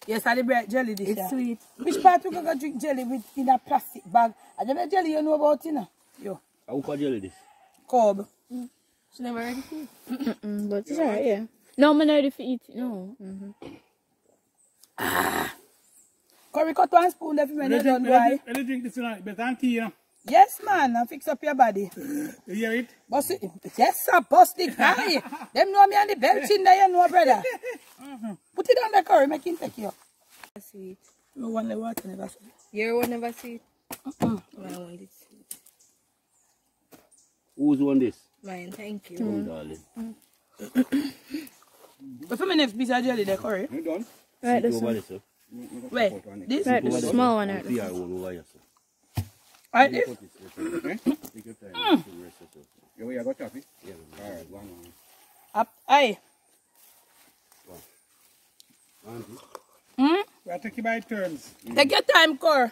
Yes, I the bread jelly this It's year. sweet. Which part we gonna drink jelly with in a plastic bag? I don't know jelly you know about, you know. Yo. How call jelly this? Cob. She never ready for it. But it's alright, yeah. No, I'm not ready for it. No. Curry cut 1 spoon there for me, you don't dry. When you drink this tonight, better than tea, you know. Yes, man, and fix up your body. You hear it? Bust it. Yes, sir, bust the guy. Them know me and the belch in there, you know, brother. Put it on the curry, make him take you up. Sweet. No one the water never sweet. Your one never sweet. Oh, I want it sweet. Who's won this? Mine, thank you. Oh, darling. But for my next piece of jelly, the curry. You done? Right, this Over one. this, sir. Wait, this? Right, the small one. Right, See our one over here, sir. Right, this? Put this, okay? Take your time. to rest yourself. You want to go chop it? Yeah. Alright, go on. Up, aye. Auntie. We'll take it by turns. Take your time, Cor.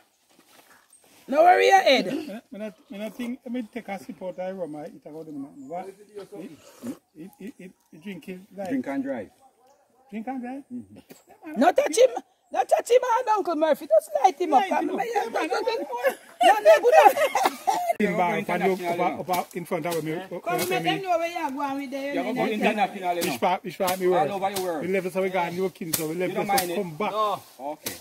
No worry your head. I think, let me take a sip out of the rum, I eat about them. What? It drink it like. Drink and drive. Drink and drive? Not touch him. Not touch him and Uncle Murphy. Just light him up. In front of me. Come make them know where you are going with them. You're going to go international, you know. Which part me All over the world. We left so we got new king, so we left don't so mind it? come back. No. Okay.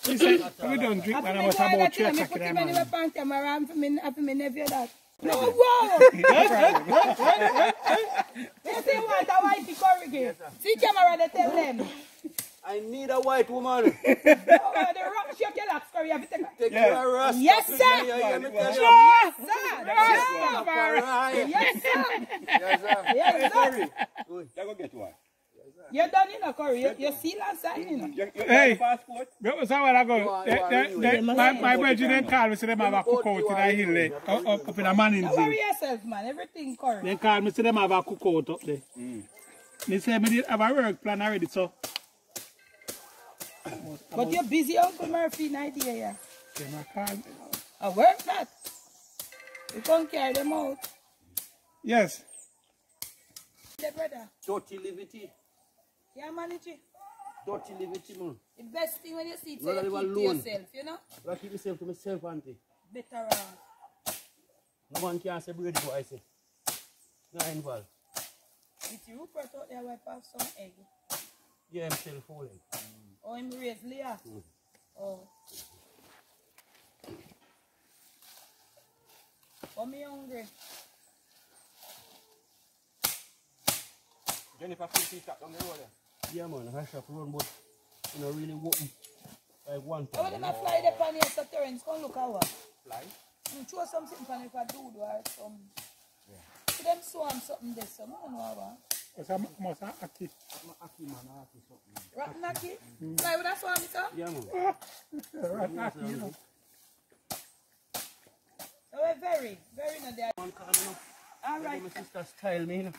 He said, we don't drink, man. I was about 3 o'clock in the morning. Put camera on for me nephew that. No, wow! You see what a white curry give? See camera, they tell them. I need a white woman. Oh, the rock shake your locks, curry. You have to take Take your rust. Yes, sir! Yes, Yes, sir! Yes, Yes, sir! Yes, sir. Yes, sir! You go get one. You're done, you know, curry. You seal and sign, you know. You Hey. have a passport? That was how I go. My brother then called me, say them have a cookout in the hill there, up in a Manning's Don't Hill. worry yourself, man. Everything curry. They called me, say them have a cookout up there. They say me did have a work plan already, so. But you're busy, Uncle Murphy, in idea, yeah. They called me. I work that. You can't carry them out. Yes. The brother. Dirty liberty. Yeah, manage it. Dirty liberty, man. The best thing when you see it, Rather you live keep to alone. yourself, you know? I keep myself to myself, auntie. Better No one can say bread for I say. Not involved. With your Rupert out there, wipe off some egg. Yeah, I'm still falling. Or him raise Leah. Oh. Oh, me hungry. Jennifer, please stop down the road there. Yeah, man, I shop run, but you know, really open. Like one I want time. them to fly the pan here, so Terence, come look at what. Fly. Throw something pan if I do or some. See them swarm something there, so I don't know what. Because I must have aki. Rotten Aki? Fly with that swarm, sir? Yeah, man. Rotten aki, you know. So we're very not there. Man, come, you know. All right. My sister style me, you know.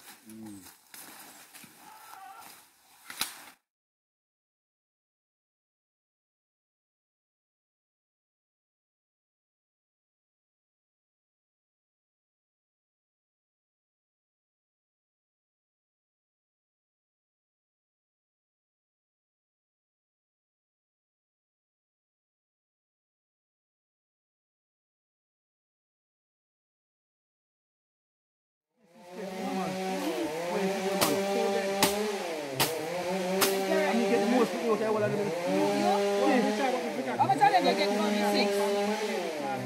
How much are they going to get money? 6?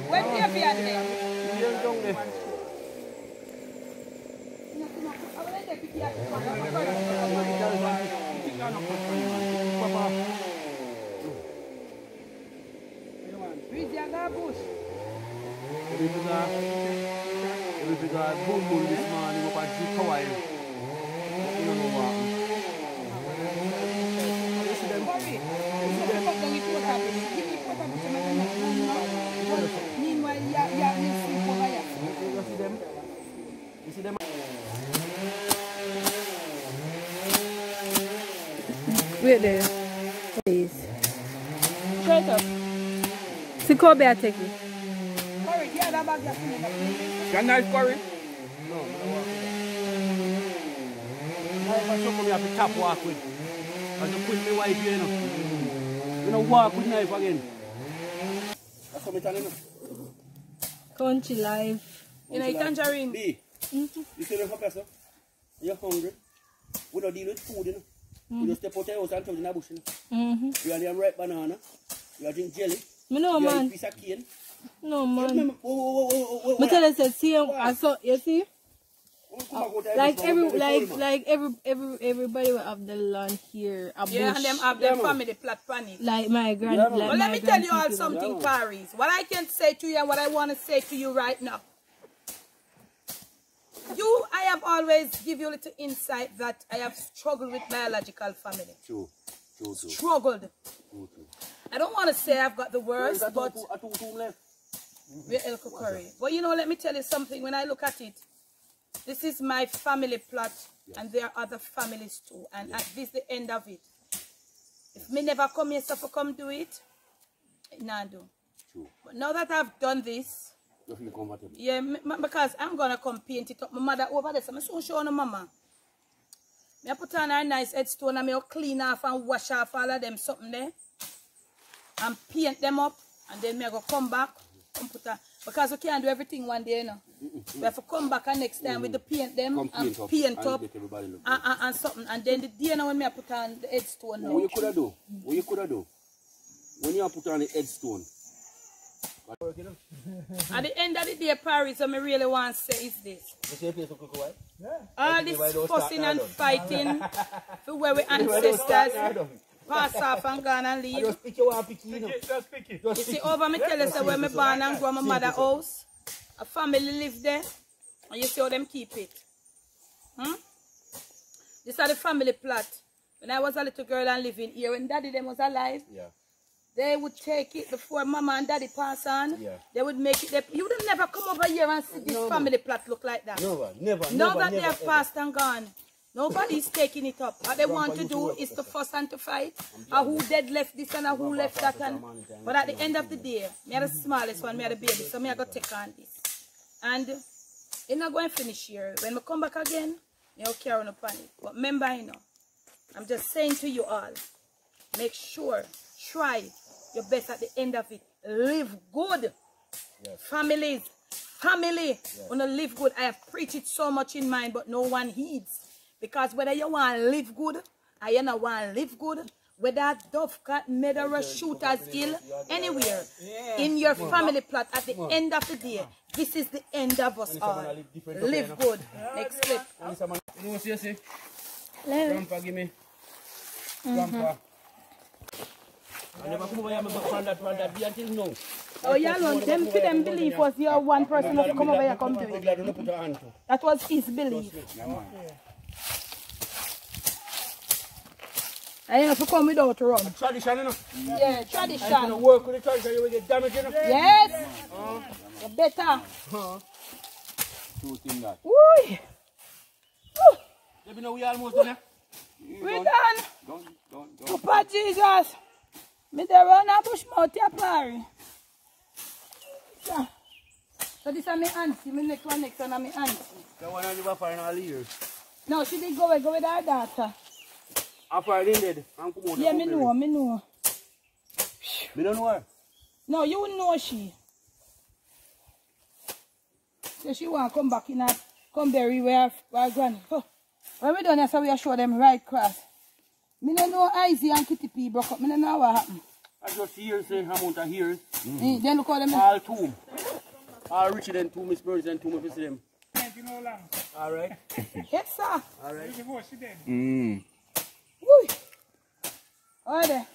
When do you pay at them? How many they pick you up? Read your garbage. Every guy boom boom this morning up at the tower. You don't know what. Meanwhile, you sleep over here. You see them? You see them? Wait there. Please. Straight up. See Kobe, I take it. Curry, yeah, that bag you Can I curry? No, I have to tap walk with. I have to put my wife here, you know. You know, walk with knife again. That's what I'm telling you. Country life. You know, tangerine. B, you see the person? You're hungry. We don't deal with food, you know. You just step out your house and come in the bush, you know. You have the ripe banana. You have drink jelly. Me know, you have man. a piece of cane. No, man. Whoa. Me tell you, say, see, I saw, you see? Like everybody will have the land here. A Yeah, bush. and them have their family plot on it. Like my grand. Yeah, like But my let me tell you all grandpeople. something, Paris. What I can say to you and what I want to say to you right now. I have always give you a little insight that I have struggled with biological family. True. Struggled. I don't want to say I've got the worst, but we're Elko Curry. But you know, let me tell you something. When I look at it, this is my family plot, and there are other families too. And at this the end of it. If me never come here, so for come do it, nah do. True. But now that I've done this, yeah, because I'm gonna come paint it up. My mother over there, so I'm so sure no mama. I put on a nice headstone and I clean off and wash off all of them something there. And paint them up, and then I go come back and put on. Because we can't do everything one day, you know. We have to come back and next time with the paint them and paint up and something. And then the day now when I put on the headstone now. What you could have do? When you put on the headstone. At the end of the day, Paris, what I really want to say is this. All this fussing and fighting for where we ancestors pass off and gone and leave. Just pick it. You see, over me tell you, say, when me born and grow my mother's house, a family live there, and you see how them keep it. This is the family plot. When I was a little girl and living here, when daddy them was alive, they would take it before mama and daddy pass on. They would make it. You would never come over here and see this family plot look like that. Never. Now that they have passed and gone, nobody's taking it up. What they want to do is to fuss and to fight. Or who dead left this and who left that. But at the end of the day, me are the smallest one, me are the baby, so me are going to take on this. And it's not going to finish here. When I come back again, me will carry on upon it. But remember, you know, I'm just saying to you all, make sure, try your best at the end of it. Live good. Families, family, wanna live good. I have preached it so much in mind, but no one heeds. Because whether you want to live good or you don't want to live good, whether Dovecot, murderer, shooters, ill, anywhere, in your family plot, at the end of the day, this is the end of us all. Live good. Next clip. You know what you say? Grandpa, give me. Grandpa. I never come over here from that day until now. Oh, yeah, no, them for them belief was your one person who come over here come do it. That was his belief. I have to come without rum. Tradition, you know? Yeah, tradition. If you don't work with the tradition, you will get damaged, you know? Yes. You better. Truth in that. Woo. You know we almost done, We're done. Done. Papa Jesus. Me there run a bush mouth here, Parry. So this is my auntie. My next one is my auntie. The one I never find all years. No, she did go with her daughter. After I did, I'm coming out. Yeah, me know. Me don't know her. No, you wouldn't know she. So she want to come back in her, come bury where granny. Oh. When we done this, we show them right cross. Me don't know Izzy and Kitty P broke up. Me don't know what happened. I just hear say amount of years. Then look how them. All two. All richer than two Miss Birds and two Miss them. All right. Yes, sir. All right. Woo. All there.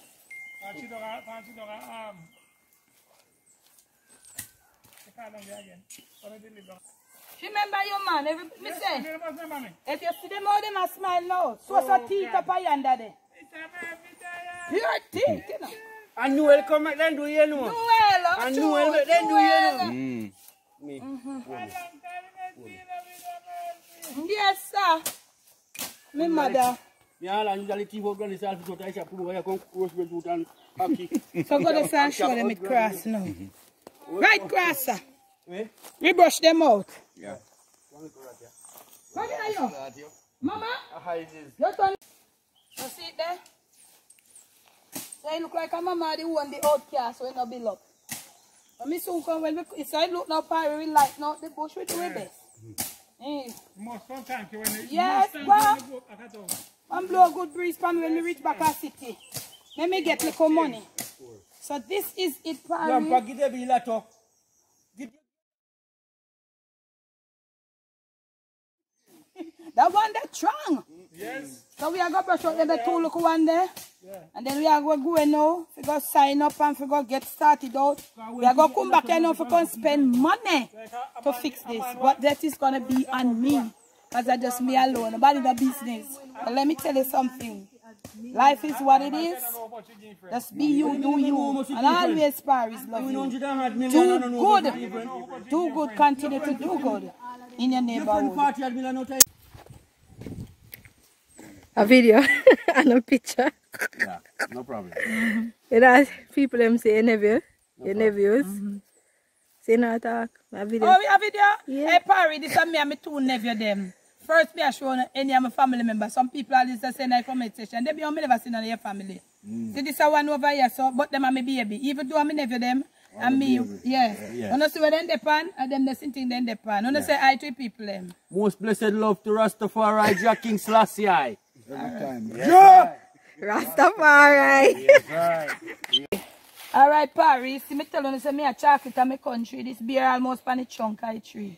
Remember your man, me say, if you see them all, them a smile now. So teeth up yonder there. Pure teeth, you know. And Noel come back then do you know? Noel, and Noel then do you know? Yes, sir. My mother. Yeah, I usually keep out on the self so I shall put away come roast with and hockey. So go to and show them it cross now. Right cross, sir. We brush them out. Yeah. Come here, you. Mama? How is this? Your turn. You see it there? So it look like a mama the one the outcast when no build up. But me soon come when we so it look now Parry we lighten out the bush with the best. Most sometimes when it Yes, well, and blow a good breeze for me when we reach back our city. Let me get little money. So this is it, Parry. Grandpa, give them a letter. That one there strong. Yes. So we are going to brush out the two look one there. Yeah. And then we are going to go now. We go sign up and we go get started out. We are going to come back here now for spend money to fix this. But that is going to be on me. Because I just me alone. Nobody in the business. But let me tell you something. Life is what it is. Just be you, do you. And always Paris love you. Do good. Do good. Continue to do good in your neighborhood. A video and a picture. Yeah, no problem. You know, people them say your nephew, your nephews. Say no talk. A video. Oh, we have video? Yeah. Hey, Parry, this is me and my two nephew them. First, me I show any of my family members. Some people are just saying in comment section. They be on me never seen on your family. See, this is one over here, so, but them are my baby. Even though I'm nephew them, and me, yeah. You know, see where they depend, and them the same thing they depend. You know, say hi to people them. Most blessed love to Rastafari, Jack King Selassie. Yeah. Rastafari. Yes, right. Alright, Parry, see me tell you, say me a chocolate in my country. This beer almost on the chunk of the tree.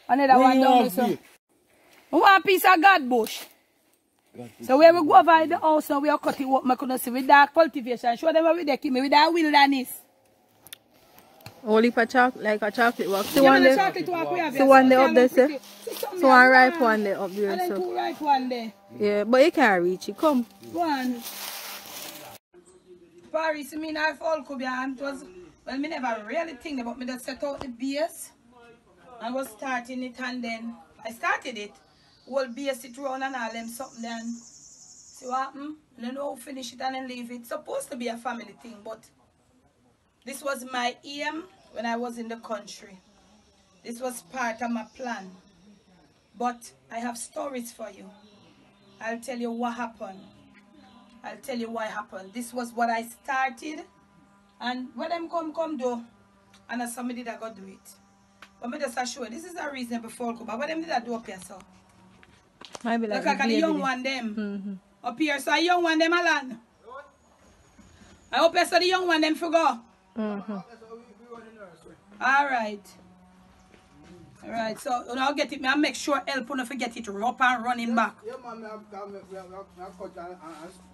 Another one down there, so. One piece of God bush. So when we go over the house now, we are cutting what I couldn't see with that cultivation. Show them how we keep me with that wilderness. Only for chocolate, like a chocolate walk. The one there. The one there up there, sir. So one ripe one there up there, and then so. two ripe one there. Yeah, but you can't reach it. Come. One. Paris, I mean, I've all could be and it was, well, me never really think about me just set out the base. I was starting it and then I started it. Whole base it round and all them something then. See what happened? And then I'll finish it and then leave it. It's supposed to be a family thing, but this was my aim when I was in the country. This was part of my plan. But I have stories for you. I'll tell you what happened. I'll tell you what happened. This was what I started. And when them come do, and as somebody that got do it. But me just assure this is a reasonable folk. But what them did I do up here, so? Maybe Look like the young one them. Up here, so a young one them alone. I hope you saw the young one them for go. Alright. Alright, so I'll get it. I'll make sure help you not forget it up and running back. Yeah, man, I'll cut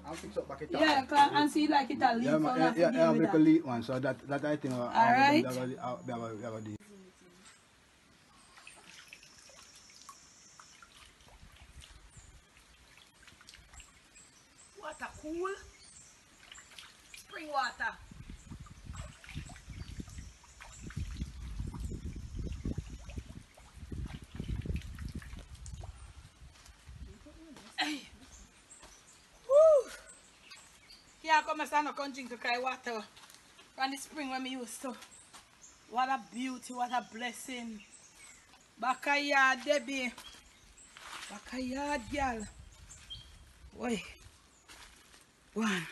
and fix up back it up. Yeah, and see like it a leak. Yeah, man, yeah, I'll make a leak one, so that I think alright. Water cool. Spring water. Hey. Woo. Here come I no come drink to carry water from the spring when we used to. What a beauty, what a blessing. Backyard, Debbie. Backyard, girl. Wait. One.